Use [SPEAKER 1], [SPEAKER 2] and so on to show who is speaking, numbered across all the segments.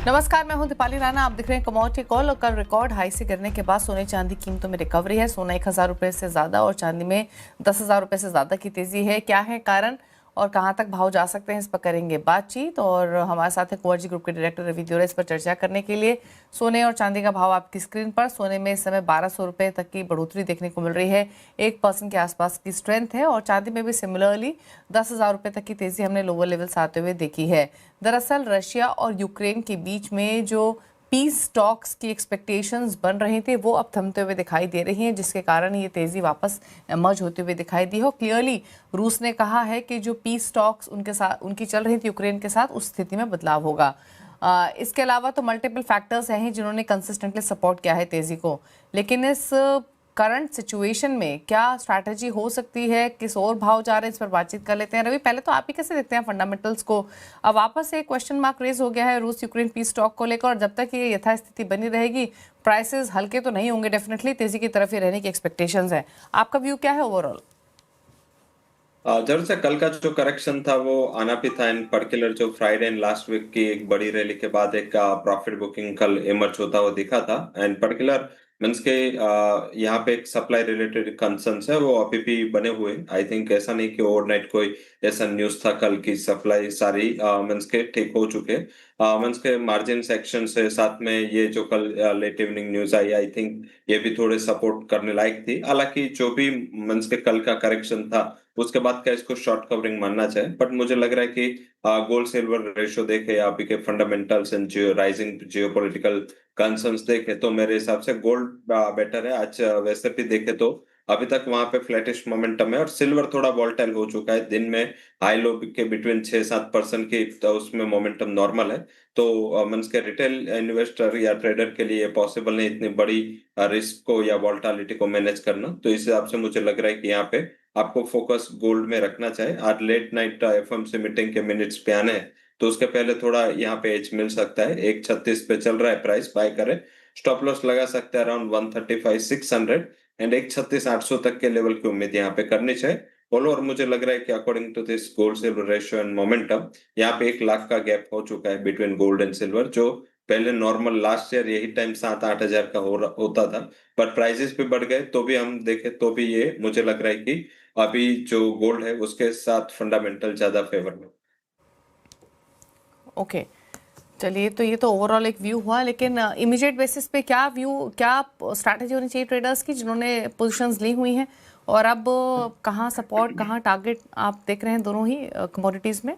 [SPEAKER 1] नमस्कार, मैं हूं दीपाली राणा। आप दिख रहे हैं कमोडिटी कॉल। और कल रिकॉर्ड हाई से गिरने के बाद सोने चांदी कीमतों में रिकवरी है। सोना 1,000 रुपये से ज़्यादा और चांदी में 10,000 रुपये से ज़्यादा की तेज़ी है। क्या है कारण और कहां तक भाव जा सकते हैं, इस पर करेंगे बातचीत। और हमारे साथ है क्वार्जी ग्रुप के डायरेक्टर रवि दियोरा। इस पर चर्चा करने के लिए सोने और चांदी का भाव आपकी स्क्रीन पर। सोने में इस समय 1,200 रुपये तक की बढ़ोतरी देखने को मिल रही है, 1% के आसपास की स्ट्रेंथ है। और चांदी में भी सिमिलरली 10,000 रुपये तक की तेज़ी हमने लोअर लेवल से आते हुए देखी है। दरअसल रशिया और यूक्रेन के बीच में जो पीस टॉक्स की एक्सपेक्टेशंस बन रही थी वो अब थमते हुए दिखाई दे रही हैं, जिसके कारण ये तेज़ी वापस इमर्ज होते हुए दिखाई दी हो। क्लियरली रूस ने कहा है कि जो पीस टॉक्स उनके साथ उनकी चल रही थी यूक्रेन के साथ, उस स्थिति में बदलाव होगा। इसके अलावा तो मल्टीपल फैक्टर्स हैं जिन्होंने कंसिस्टेंटली सपोर्ट किया है तेज़ी को। लेकिन इस करंट सिचुएशन में क्या स्ट्रैटेजी हो सकती है, किस और भाव जा रहे हैं, इस पर बातचीत कर लेते हैं। रवि, पहले तो आप ही कैसे देखते हैं फंडामेंटल्स को? अब वापस से एक क्वेश्चन मार्क रेज हो गया है रूस यूक्रेन पीस टॉक को लेकर, और जब तक ये यथास्थिति बनी रहेगी प्राइसेस हल्के तो नहीं होंगे, डेफिनेटली तेजी की तरफ ही रहने की एक्सपेक्टेशंस है। आपका व्यू क्या है ओवरऑल?
[SPEAKER 2] जरूर से कल का जो करेक्शन था वो आना भी था। इन पर्टिकुलर जो फ्राइडे एंड लास्ट वीक की एक बड़ी रैली के बाद एक प्रॉफिट बुकिंग कल इमर्ज होता हुआ दिखा था। एंड पर्टिकुलर मीन्स के यहाँ पे एक सप्लाई रिलेटेड कंसर्न्स है वो अभी भी बने हुए। आई थिंक ऐसा नहीं कि ओवरनाइट कोई ऐसा न्यूज था कल की सप्लाई सारी मीन्स के ठीक हो चुके। मीन्स के मार्जिन सेक्शन से साथ में ये जो कल लेट इवनिंग न्यूज आई, आई थिंक ये भी थोड़े सपोर्ट करने लायक थी। हालांकि जो भी मीन्स के कल का करेक्शन था उसके बाद क्या इसको शॉर्ट कवरिंग मानना चाहिए, बट मुझे लग रहा है कि गोल्ड सिल्वर रेशो देखे या अभी के fundamentals and rising geopolitical concerns देखे तो मेरे हिसाब से गोल्ड बेटर है आज। वैसे भी देखे तो अभी तक वहां पे फ्लैटिश मोमेंटम है और सिल्वर थोड़ा वॉल्टाइल हो चुका है। दिन में हाई लो के बिटवीन 6-7% की तो उसमें मोमेंटम नॉर्मल है। तो मीन्स के रिटेल इन्वेस्टर या ट्रेडर के लिए पॉसिबल नहीं इतनी बड़ी रिस्क को या वॉल्टालिटी को मैनेज करना। तो इस हिसाब से मुझे लग रहा है कि यहाँ पे आपको फोकस गोल्ड में रखना चाहिए। आज लेट नाइट एफएमसी मीटिंग के मिनट्स पे आने हैं तो उसके पहले थोड़ा यहाँ पे एज मिल सकता है। 136 पे चल रहा है प्राइस, बाय करे। स्टॉप लॉस लगा सकते हैं अराउंड 135,600 एंड 136,800 तक के लेवल की उम्मीद यहाँ पे करनी चाहिए। और मुझे लग रहा है कि according to this gold silver ratio and momentum यहाँ पे 1 लाख का गैप हो चुका है बिटवीन गोल्ड एंड सिल्वर, जो पहले नॉर्मल लास्ट ईयर यही टाइम 7-8 हजार का होता था। बट प्राइसेस भी बढ़ गए तो भी हम देखें तो भी ये मुझे लग रहा है कि अभी जो गोल्ड है उसके साथ फंडामेंटल ज्यादा फेवर में।
[SPEAKER 1] ओके, चलिए, तो ये तो ओवरऑल एक व्यू हुआ, लेकिन इमीडिएट बेसिस पे क्या व्यू, क्या स्ट्रैटेजी होनी चाहिए ट्रेडर्स की जिन्होंने पोजीशंस ली हुई हैं? और अब कहाँ सपोर्ट कहाँ टारगेट आप देख रहे हैं दोनों ही कमोडिटीज में?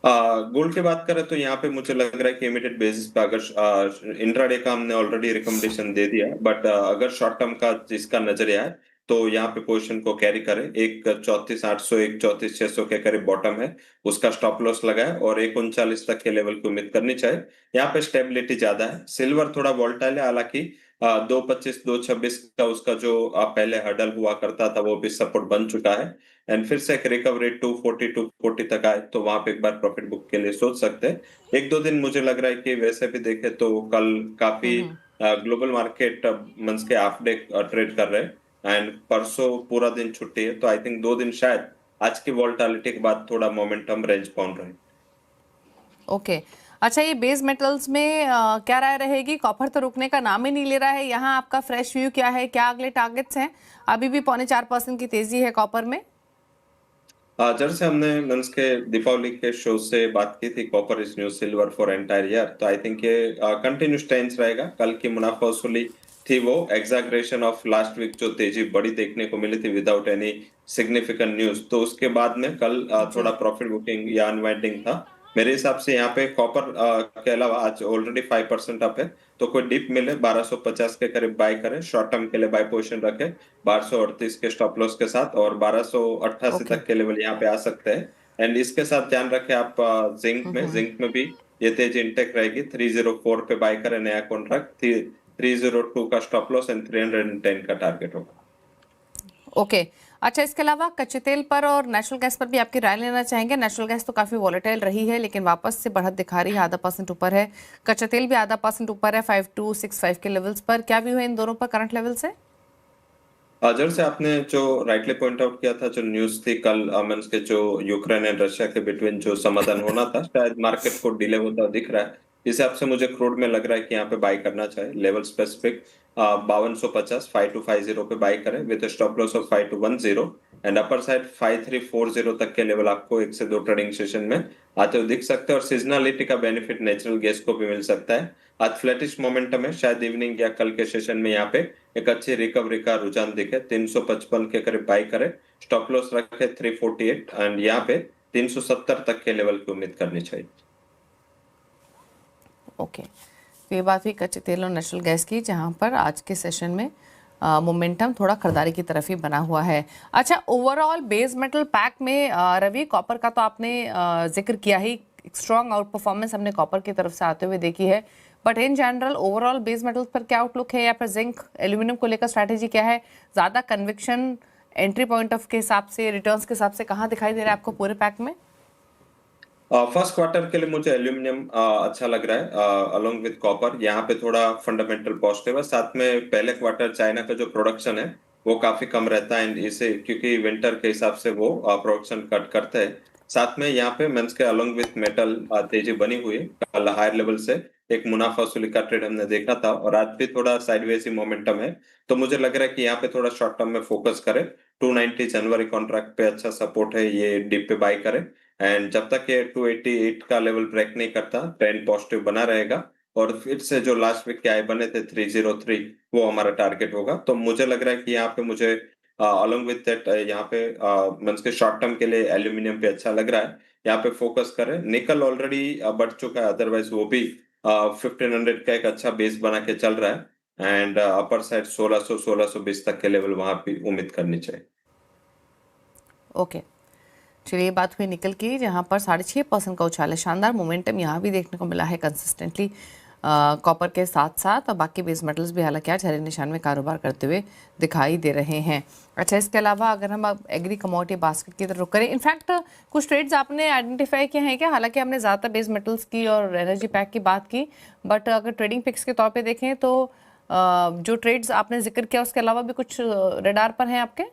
[SPEAKER 2] गोल्ड की बात करें तो यहाँ पे मुझे लग रहा है कि इमीडिएट बेसिस पे अगर इंट्राडे का हमने ऑलरेडी रिकमेंडेशन दे दिया, बट अगर शॉर्ट टर्म का जिसका नजरिया है तो यहाँ पे पोजीशन को कैरी करें। एक 34,800 एक 34,600 के करीब बॉटम है, उसका स्टॉप लॉस लगाए और 139 तक के लेवल की उम्मीद करनी चाहिए। यहाँ पे स्टेबिलिटी ज्यादा है। सिल्वर थोड़ा वोल्टाइल है, हालांकि 225-226 का उसका जो पहले हर्डल हुआ करता था वो भी सपोर्ट बन चुका है। एंड फिर से एक रिकवरी 240 तक आए तो वहां पे एक बार प्रॉफिट बुक के लिए सोच सकते हैं। 1-2 दिन मुझे लग रहा है कि वैसे भी देखे तो कल काफी ग्लोबल मार्केट मंथ के हाफ डे ट्रेड कर रहे हैं एंड परसों पूरा दिन छुट्टी है। तो आई थिंक 2 दिन शायद आज की वॉल्टालिटी के बाद थोड़ा मोमेंटम रेंज बाउंड रहे।
[SPEAKER 1] ओके, अच्छा, ये बेस मेटल्स में क्या राय रहेगी? कॉपर तो रुकने का नाम ही नहीं ले रहा है। यहाँ आपका फ्रेश व्यू क्या है? क्या अगले टारगेट्स हैं? अभी भी 0.25% की तेजी है कॉपर में।
[SPEAKER 2] जब से हमने मीन्स के दीपावली के शो से बात की थी, copper is new silver for entire year, तो आई थिंक ये कंटिन्यूस टेंस रहेगा। कल की मुनाफा वसूली थी वो एग्जैगरेशन ऑफ लास्ट वीक, जो तेजी बड़ी देखने को मिली थी विदाउट एनी सिग्निफिकेंट न्यूज। तो उसके बाद में कल थोड़ा
[SPEAKER 1] जी।
[SPEAKER 2] प्रॉफिट बुकिंग या अनवाइंडिंग था। मेरे हिसाब से यहाँ पे कॉपर के अलावा आज ऑलरेडी 5% अप है। तो कोई डिप मिले 1250 के करीब बाय करें, शॉर्ट टर्म के लिए बाय पोजिशन रखे 1238 के स्टॉप लॉस के साथ, और 1288
[SPEAKER 1] ओके।
[SPEAKER 2] तक के लेवल यहाँ पे आ सकते हैं। एंड इसके साथ ध्यान रखें आप जिंक में भी ये तेज इंटेक रहेगी। 304 पे बाय करें नया कॉन्ट्रैक्ट, 302 का स्टॉप लॉस एंड 310 का टारगेट होगा।
[SPEAKER 1] ओके, अच्छा, इसके अलावा कच्चे तेल पर और नेचुरल गैस पर भी आपकी राय लेना चाहेंगे। नेचुरल गैस तो काफ़ी वॉलेटाइल रही है, लेकिन वापस से बढ़त दिखा रही है, ½ % ऊपर है। कच्चा तेल भी ½% ऊपर है 5265 के लेवल्स पर। क्या व्यू है इन दोनों पर करंट लेवल से?
[SPEAKER 2] अजर से आपने जो राइटली पॉइंट आउट किया था, जो न्यूज थी कल मीन्स के जो यूक्रेन एंड रशिया के बिटवीन जो समाधान होना था, शायद मार्केट को डिले होता दिख रहा है। इस हिसाब से मुझे क्रूड में लग रहा है कि यहाँ पे बाई करना चाहिए। लेवल स्पेसिफिक 5250 5250 पे बाई करें with stop loss of 5210 and upper side 5340 तक के लेवल आपको एक से दो ट्रेडिंग सेशन में आते हुए दिख सकते हैं। और सीजनलिटी का बेनिफिट नेचुरल गैस को भी मिल सकता है। आज फ्लैटिश मोमेंटम है, शायद इवनिंग या कल के सेशन में यहाँ पे एक अच्छी रिकवरी का रुझान दिखे। 355 के करीब बाई करे, स्टॉप लॉस रखे 348 एंड यहाँ पे 370 तक के लेवल की उम्मीद करनी चाहिए।
[SPEAKER 1] ओके, तो ये बात हुई कच्चे तेल और नेचुरल गैस की, जहां पर आज के सेशन में मोमेंटम थोड़ा खरीदारी की तरफ ही बना हुआ है। अच्छा, ओवरऑल बेस मेटल पैक में रवि, कॉपर का तो आपने जिक्र किया ही, स्ट्रॉन्ग आउट परफॉर्मेंस हमने कॉपर की तरफ से आते हुए देखी है, but in general overall base metals पर क्या आउटलुक है, या फिर जिंक एल्यूमिनियम को लेकर स्ट्रैटेजी क्या है? ज़्यादा कन्विक्शन एंट्री पॉइंट ऑफ के हिसाब से, रिटर्न्स के हिसाब से कहाँ दिखाई दे रहा है आपको पूरे पैक में?
[SPEAKER 2] फर्स्ट क्वार्टर के लिए मुझे एल्यूमिनियम अच्छा लग रहा है अलोंग विद कॉपर। यहाँ पे थोड़ा फंडामेंटल पॉजिटिव है। साथ में पहले क्वार्टर चाइना का जो प्रोडक्शन है वो काफी कम रहता है एंड इसे क्योंकि विंटर के हिसाब से वो प्रोडक्शन कट करते हैं। साथ में यहाँ पे मेंस के अलोंग विद मेटल तेजी बनी हुई है। कल हायर लेवल से एक मुनाफा वसूली का ट्रेड हमने देखा था और आज भी थोड़ा साइडवेज ही मोमेंटम है। तो मुझे लग रहा है कि यहाँ पे थोड़ा शॉर्ट टर्म में फोकस करें। 290 जनवरी कॉन्ट्रैक्ट पे अच्छा सपोर्ट है, ये डिप पे बाई करें एंड जब तक ये 288 का लेवल ब्रेक नहीं करता ट्रेंड पॉजिटिव बना रहेगा। और फिर से जो लास्ट वीक के हाई बने थे 303 वो हमारा टारगेट होगा। तो मुझे लग रहा है कि यहाँ पे मुझे अलोंग विद दैट यहाँ पे मींस के शॉर्ट टर्म के लिए एल्यूमिनियम पे अच्छा लग रहा है, यहाँ पे फोकस करें। निकल ऑलरेडी बढ़ चुका है, अदरवाइज वो भी 1500 का एक अच्छा बेस बना के चल रहा है एंड अपर साइड 1600 1620 तक के लेवल वहां पे उम्मीद करनी चाहिए।
[SPEAKER 1] ओके, चलिए, ये बात हुई निकल की, जहाँ पर 6.5% का उछाल है। शानदार मोमेंटम यहाँ भी देखने को मिला है कंसिस्टेंटली कॉपर के साथ साथ, और बाकी बेस मेटल्स भी हालांकि आज हरे निशान में कारोबार करते हुए दिखाई दे रहे हैं। अच्छा, इसके अलावा अगर हम अब एग्री कमोडिटी बास्केट की तरफ रुक करें, इनफैक्ट कुछ ट्रेड्स आपने आइडेंटिफाई किए हैं क्या? हालांकि हमने ज़्यादातर बेस मेटल्स की और एनर्जी पैक की बात की, बट अगर ट्रेडिंग पिक्स के तौर पर देखें तो जो ट्रेड्स आपने जिक्र किया उसके अलावा भी कुछ रेडार पर हैं आपके?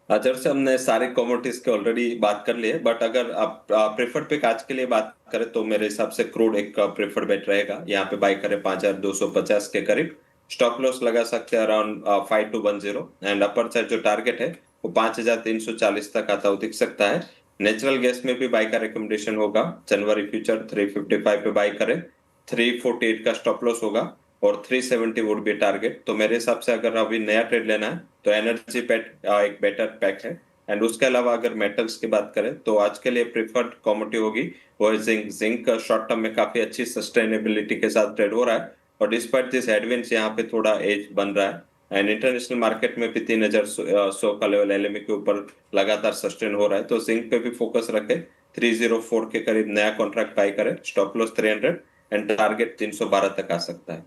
[SPEAKER 2] जैसे हमने सारे कमोडिटीज के ऑलरेडी बात कर लिए, बट अगर आप प्रेफर्ड पिक आज के लिए बात करें तो मेरे हिसाब से क्रूड एक प्रेफर्ड बेट रहेगा। यहाँ पे बाई करें 5250 के करीब, स्टॉप लॉस लगा सकते हैं अराउंड 5210 एंड अपर साइड जो टारगेट है वो 5340 तक आता हुआ दिख सकता है। नेचुरल गैस में भी बाई का रिकमेंडेशन होगा। जनवरी फ्यूचर 355 पे बाई करें, 348 का स्टॉप लॉस होगा और 370 वुड बी टारगेट। तो मेरे हिसाब से अगर अभी नया ट्रेड लेना है तो एनर्जी पैक एक बेटर पैक है। एंड उसके अलावा अगर मेटल्स की बात करें तो आज के लिए प्रिफर्ड कमोडिटी होगी वो है जिंक। जिंक शॉर्ट टर्म में काफी अच्छी सस्टेनेबिलिटी के साथ ट्रेड हो रहा है और डिस्पाइट दिस हेडविंड्स यहाँ पे थोड़ा एज बन रहा है एंड इंटरनेशनल मार्केट में भी 3100 का लेवल एलएमई के ऊपर लगातार सस्टेन हो रहा है। तो जिंक पे भी फोकस रखे, 304 के करीब नया कॉन्ट्रैक्ट बाई करे, स्टॉप लॉस 300 एंड टारगेट 312 तक आ सकता है।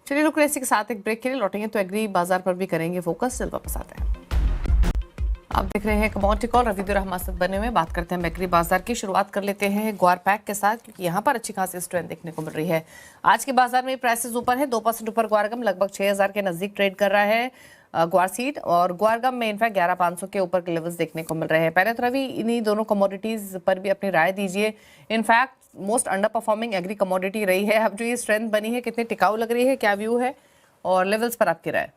[SPEAKER 1] चलिए, रुक रहे इसी के साथ एक ब्रेक के लिए, लौटेंगे तो एग्री बाजार पर भी करेंगे फोकस। चल वापस आते हैं। आप देख रहे हैं कमोडिटी कॉल, रविंद्र हमारे साथ बने हुए, बात करते हैं एग्री बाजार की। शुरुआत कर लेते हैं ग्वार पैक के साथ, क्योंकि यहाँ पर अच्छी खासी स्ट्रेंथ देखने को मिल रही है। आज के बाजार में प्राइसेस ऊपर है, 2% ऊपर ग्वारगम लगभग 6000 के नजदीक ट्रेड कर रहा है ग्वार सीड, और ग्वारगम में इनफैक्ट 11500 के ऊपर के लेवल्स देखने को मिल रहे हैं। पहले तो रवि इन्हीं दोनों कमोडिटीज पर भी अपनी राय दीजिए। In fact most under performing agree commodity रही है, अब जो ये स्ट्रेंथ बनी है कितनी टिकाऊ लग रही है, क्या व्यू है, और लेवल्स पर आपकी राय?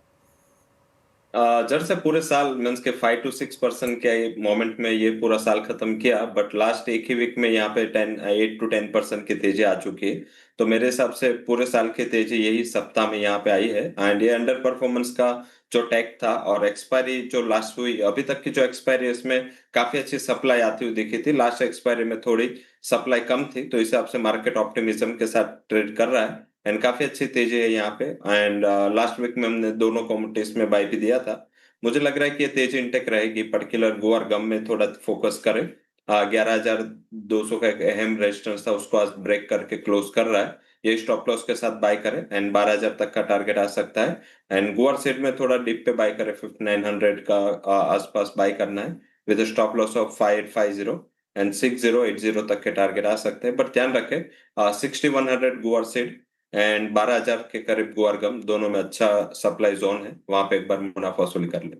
[SPEAKER 2] जब से पूरे साल मीन्स के 5 to 6% के मोमेंट में ये पूरा साल खत्म किया, बट लास्ट एक ही वीक में यहाँ पे 8 to 10% की तेजी आ चुकी है। तो मेरे हिसाब से पूरे साल की तेजी यही सप्ताह में यहाँ पे आई है एंड ये अंडर परफॉर्मेंस का जो टैग था और एक्सपायरी जो लास्ट हुई अभी तक की जो एक्सपायरी है इसमें काफी अच्छी सप्लाई आती हुई दिखी थी। लास्ट एक्सपायरी में थोड़ी सप्लाई कम थी, तो इस हिसाब से मार्केट ऑप्टिमिज्म के साथ ट्रेड कर रहा है एंड काफी अच्छी तेजी है यहाँ पे। एंड लास्ट वीक में हमने दोनों कमोडिटीज में बाई भी दिया था। मुझे लग रहा है कि ये तेजी इंटेक रहेगी, पर्टिकुलर गोर गम में थोड़ा फोकस करें। 11200 का एक अहम रेजिस्टेंस था, उसको आज ब्रेक करके क्लोज कर रहा है। ये स्टॉप लॉस के साथ बाय करें एंड 12000 तक का टारगेट आ सकता है। एंड गोर सेट में थोड़ा डिप पे बाय करें, 5900 का आसपास बाय करना है with stop loss of 5850 and 6080 तक के टारगेट आ सकते हैं। बट ध्यान रखें 6100 गोर सेट एंड 12000 के करीब गुआरगम दोनों में अच्छा सप्लाई जोन है, वहां पे एक बार मुनाफा वसूली कर ले।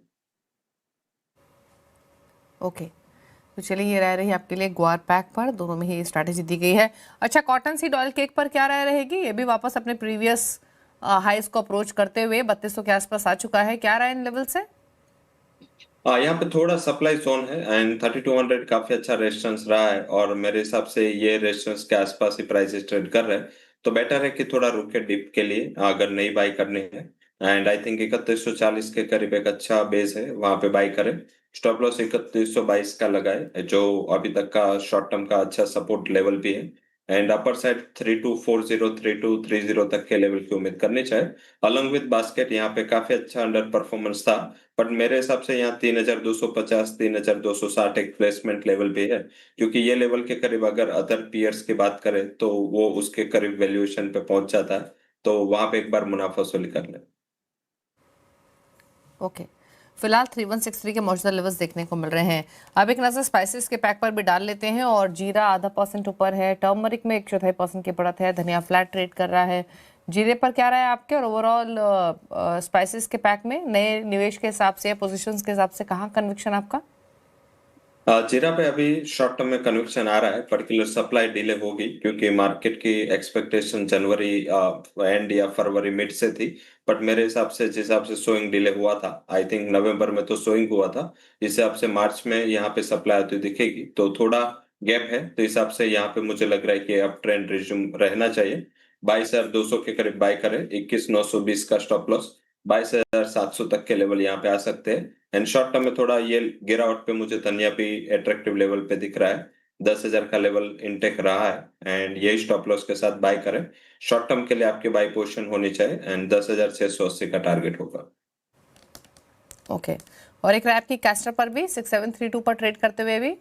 [SPEAKER 1] ओके, तो चलिए ये राय रही आपके लिए ग्वार पैक पर, दोनों में ही स्ट्रैटेजी दी गई है। अच्छा, कॉटन सीड ऑयल केक पर क्या राय रहेगी? ये भी वापस अपने प्रीवियस हाइस को अप्रोच करते हुए 3200 के आसपास आ चुका है, क्या राय इन लेवल से?
[SPEAKER 2] यहाँ पे थोड़ा सप्लाई जोन है एंड 3200 काफी अच्छा रेजिस्टेंस रहा है और मेरे हिसाब से ये रेजिस्टेंस के आसपास ही प्राइसेस ट्रेड कर रहे हैं, तो बेटर है कि थोड़ा रुके डिप के लिए अगर नई बाई करनी है। एंड आई थिंक 3140 के करीब एक अच्छा बेस है, वहां पे बाई करें। स्टॉप लॉस 3122 का लगाए, जो अभी तक का शॉर्ट टर्म का अच्छा सपोर्ट लेवल भी है। एंड अपर साइड 3240 3230 तक के लेवल की उम्मीद करनी चाहिए। अलॉन्ग विद बास्केट यहाँ पे काफी अच्छा अंडर परफॉर्मेंस था, बट मेरे हिसाब से यहाँ 3250 3260 एक प्लेसमेंट लेवल भी है, क्योंकि ये लेवल के करीब अगर अदर पीयर्स की बात करें तो वो उसके करीब वैल्यूएशन पे पहुंच जाता है, तो वहां पे एक बार मुनाफा वसूली कर ले।
[SPEAKER 1] ओके, फिलहाल 3163 के मौजूदा लेवल्स देखने को मिल रहे हैं। अब एक नजर स्पाइसेस के पैक पर भी डाल लेते हैं, और जीरा ½ % ऊपर है, टर्मरिक में 1/4% की बढ़त है, धनिया फ्लैट ट्रेड कर रहा है। जीरे पर क्या रहा है आपके, और ओवरऑल स्पाइसेस के पैक में नए निवेश के हिसाब से या पोजीशंस के हिसाब से कहाँ कन्विक्शन आपका?
[SPEAKER 2] जीरा पे अभी शॉर्ट टर्म में कन्विक्शन आ रहा है, पर्टिकुलर सप्लाई डिले होगी क्योंकि मार्केट की एक्सपेक्टेशन जनवरी एंड या फरवरी मिड से थी, बट मेरे हिसाब से जिस हिसाब से सोइंग डिले हुआ था, आई थिंक नवंबर में तो सोइंग हुआ था, इस हिसाब से मार्च में यहाँ पे सप्लाई आती दिखेगी, तो थोड़ा गैप है, तो इस हिसाब से यहाँ पे मुझे लग रहा है कि अप ट्रेंड रिज्यूम रहना चाहिए। 22,200 के करीब बाय करें, 21,920 का स्टॉप लॉस, 22,700 तक के लेवल यहाँ पे आ सकते हैं। एंड शॉर्ट टर्म में थोड़ा ये गिरावट पे मुझे धनिया भी अट्रैक्टिव लेवल पे दिख रहा है, 10,000 का लेवल इनटेक रहा है एंड यही स्टॉप लॉस के साथ बाय करें। शॉर्ट टर्म के लिए आपकी बाय पोजीशन होनी चाहिए एंड 10,680 का टारगेट होगा।
[SPEAKER 1] ओके, और एक राय आपकी कैस्टर पर भी 6732 पर ट्रेड करते हुए भी?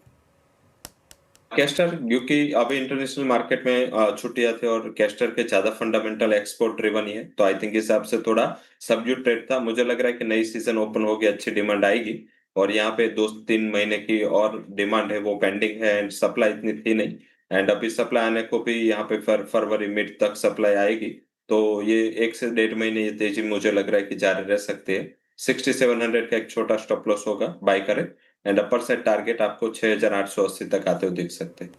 [SPEAKER 2] कैस्टर, क्योंकि अभी इंटरनेशनल मार्केट में छुट्टियां थी और कैस्टर के ज्यादा फंडामेंटल एक्सपोर्ट ड्रिवन ही है, तो आई थिंक हिसाब से थोड़ा सबड्यूट ट्रेड था। मुझे लग रहा है कि नई सीजन ओपन होगी, अच्छी डिमांड आएगी और यहाँ पे 2-3 महीने की और डिमांड है वो पेंडिंग है एंड सप्लाई इतनी थी नहीं, एंड अभी सप्लाई आने को भी यहाँ पे फरवरी मिड तक सप्लाई आएगी, तो ये 1 से 1.5 महीने ये तेजी मुझे लग रहा है कि जारी रह सकती है। 6700 का एक छोटा स्टॉप लॉस होगा, बाय करें एंड अपर साइड टारगेट आपको 6880 तक आते हुए दिख सकते हैं।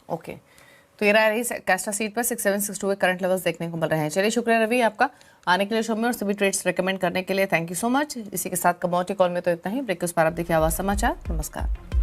[SPEAKER 1] ओके, तो ये रहा रही कैस्टर सीट पर 6762 के करंट लेवल्स देखने को मिल रहे हैं। चलिए, शुक्रिया रवि आपका आने के लिए शो में और सभी ट्रेड्स रेकमेंड करने के लिए, थैंक यू सो मच। इसी के साथ कमोडिटी कॉल में तो इतना ही। ब्रेक के उस पर आप देखिए आवाज समाचार। नमस्कार।